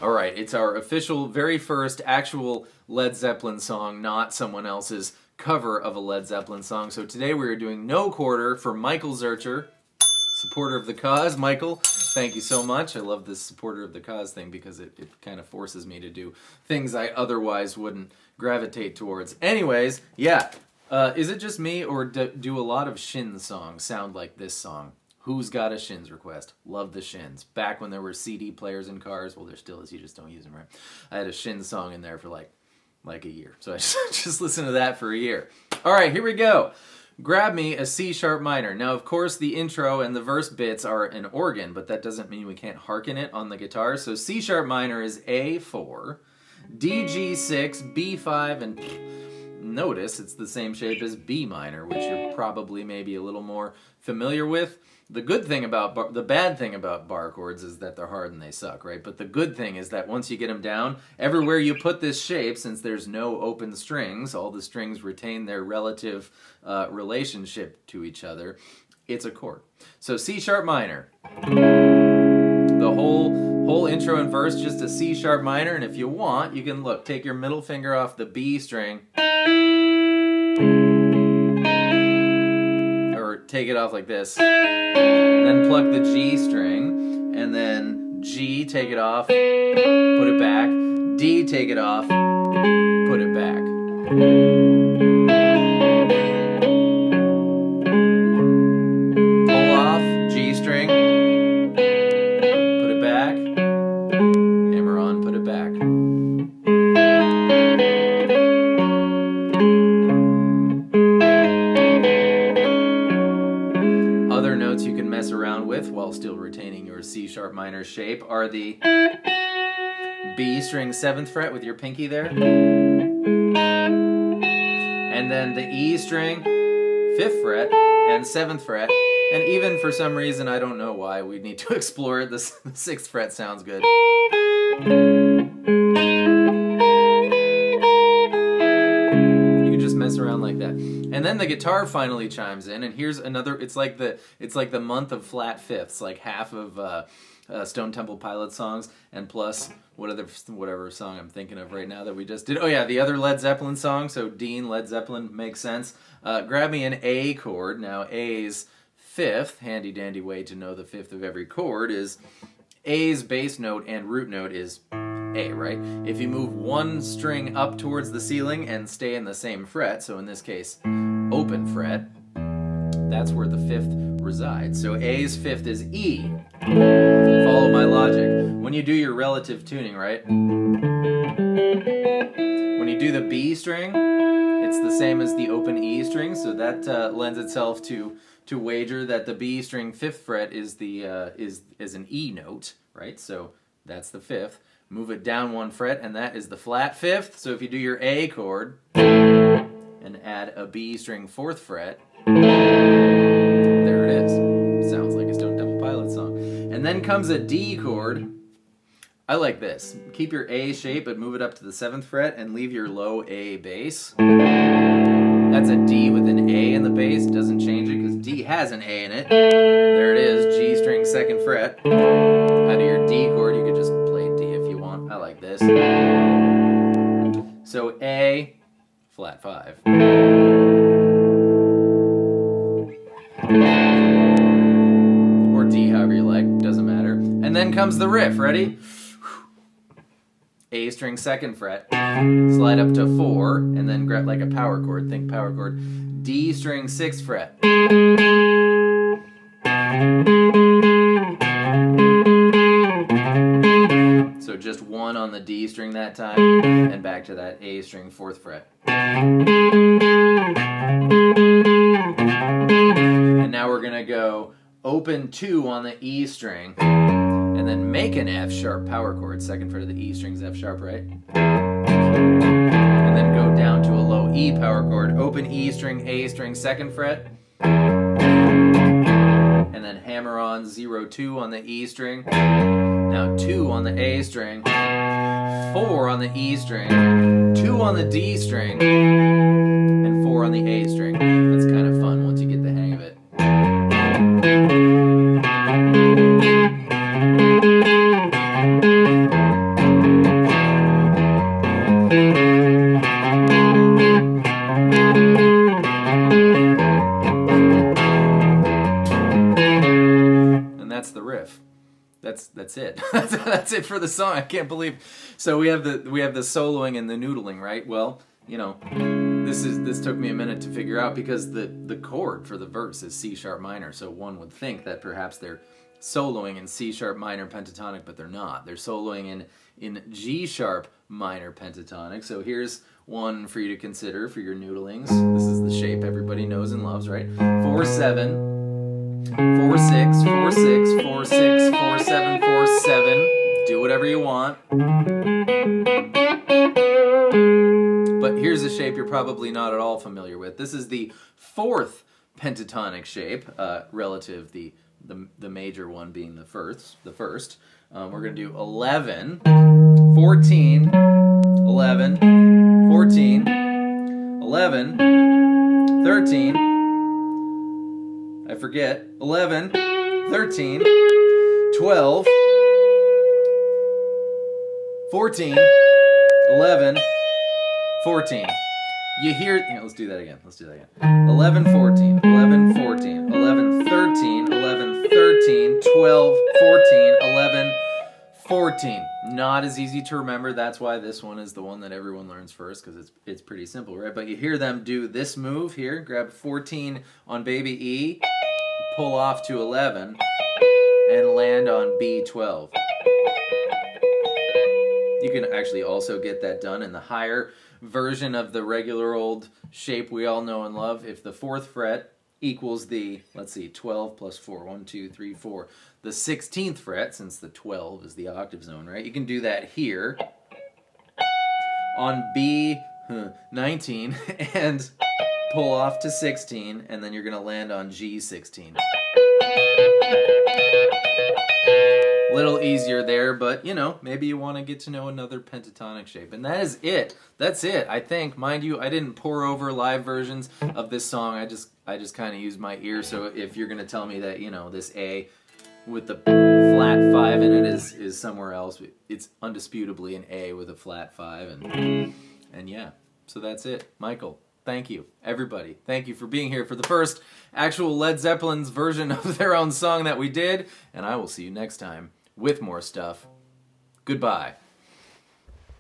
All right, it's our official, very first actual Led Zeppelin song, not someone else's cover of a Led Zeppelin song. So today we are doing No Quarter for Michael Zurcher, supporter of the cause. Michael, thank you so much. I love this supporter of the cause thing because it kind of forces me to do things I otherwise wouldn't gravitate towards. Anyways, yeah, is it just me or do a lot of Shins songs sound like this song? Who's got a Shins request? Love the Shins. Back when there were CD players in cars, well, there still is, you just don't use them, right? I had a Shins song in there for like a year. So I just listened to that for a year. All right, here we go. Grab me a C sharp minor. Now, of course, the intro and the verse bits are an organ, but that doesn't mean we can't harken it on the guitar. So C sharp minor is A4, D G6, B5, and notice it's the same shape as B minor, which you're probably maybe a little more familiar with. The good thing about the bad thing about bar chords is that they're hard and they suck, right? But the good thing is that once you get them down, everywhere you put this shape, since there's no open strings, all the strings retain their relative relationship to each other, it's a chord. So C sharp minor. The whole intro and verse just a C sharp minor, and if you want, you can take your middle finger off the B string, or take it off like this, then pluck the G string, and then G, take it off, put it back, D, take it off, put it back. Pull off, G string, put it back, hammer on, put it back. Other notes you can mess around with while still retaining your C sharp minor shape are the B string 7th fret with your pinky there, and then the E string 5th fret and 7th fret, and even for some reason, I don't know why, we need to explore it, the 6th fret sounds good. You can just mess around like that. And then the guitar finally chimes in, and here's another, it's like the month of flat fifths, like half of Stone Temple Pilots songs, and plus whatever song I'm thinking of right now that we just did. Oh yeah, the other Led Zeppelin song, so Dean, Led Zeppelin, makes sense. Grab me an A chord. Now A's 5th, handy dandy way to know the 5th of every chord is A's bass note and root note is A, right? If you move one string up towards the ceiling and stay in the same fret, so in this case, open fret, that's where the 5th resides. So A's 5th is E. Follow my logic. When you do your relative tuning, right? When you do the B string, it's the same as the open E string, so that lends itself to wager that the B string 5th fret is is an E note, right? So that's the 5th. Move it down one fret, and that is the flat 5th. So if you do your A chord and add a B string 4th fret, there it is. Sounds like a Stone Temple Pilots song. And then comes a D chord. I like this. Keep your A shape, but move it up to the 7th fret and leave your low A bass. That's a D with an A in the bass. Doesn't change it because D has an A in it. There it is, G string 2nd fret. Out of your D chord, you could just play D if you want. I like this. So A, flat 5. Or D, however you like, doesn't matter. And then comes the riff, ready? A string 2nd fret, slide up to 4, and then grab like a power chord, think power chord, D string 6th fret. So just 1 on the D string that time, and back to that A string 4th fret. And now we're gonna go open 2 on the E string, and then make an F sharp power chord, 2nd fret of the E string's F sharp, right? And then go down to a low E power chord, open E string, A string, 2nd fret, and then hammer on 0, 2 on the E string, now 2 on the A string, 4 on the E string, 2 on the D string, and 4 on the A string. That's kind of fun once you get the hang of it. that's it. That's it for the song. I can't believe. So we have the soloing and the noodling, right? Well, you know, this took me a minute to figure out because the chord for the verse is C sharp minor. So one would think that perhaps they're soloing in C sharp minor pentatonic, but they're not. They're soloing in G sharp minor pentatonic. So here's one for you to consider for your noodlings. This is the shape everybody knows and loves, right? 4/7, 4/6, 4/6, 4/6, 4/7, 4/7. Do whatever you want. But here's a shape you're probably not at all familiar with. This is the fourth pentatonic shape, relative the major one being the first. We're going to do 11, 14, 11, 14, 11, 13, I forget, 11, 13, 12, 14, 11, 14. You hear, let's do that again. 11, 14, 11, 14, 11, 13, 11, 13, 12, 14, 11, 14. Not as easy to remember. That's why this one is the one that everyone learns first, because it's pretty simple, right? But you hear them do this move here. Grab 14 on baby E, pull off to 11, and land on B12. You can actually also get that done in the higher version of the regular old shape we all know and love. If the 4th fret equals the, 12 plus 4, 1, 2, 3, 4, the 16th fret, since the 12 is the octave zone, right? You can do that here on B19 and pull off to 16, and then you're going to land on G16. Little easier there, but maybe you want to get to know another pentatonic shape. And that is it. That's it, I think. Mind you, I didn't pour over live versions of this song. I just kind of used my ear. So if you're going to tell me that, this A with the flat 5 in it is somewhere else, it's undisputably an A with a flat 5. And yeah, so that's it. Michael, thank you. Everybody, thank you for being here for the first actual Led Zeppelin's version of their own song that we did. And I will see you next time with more stuff. Goodbye.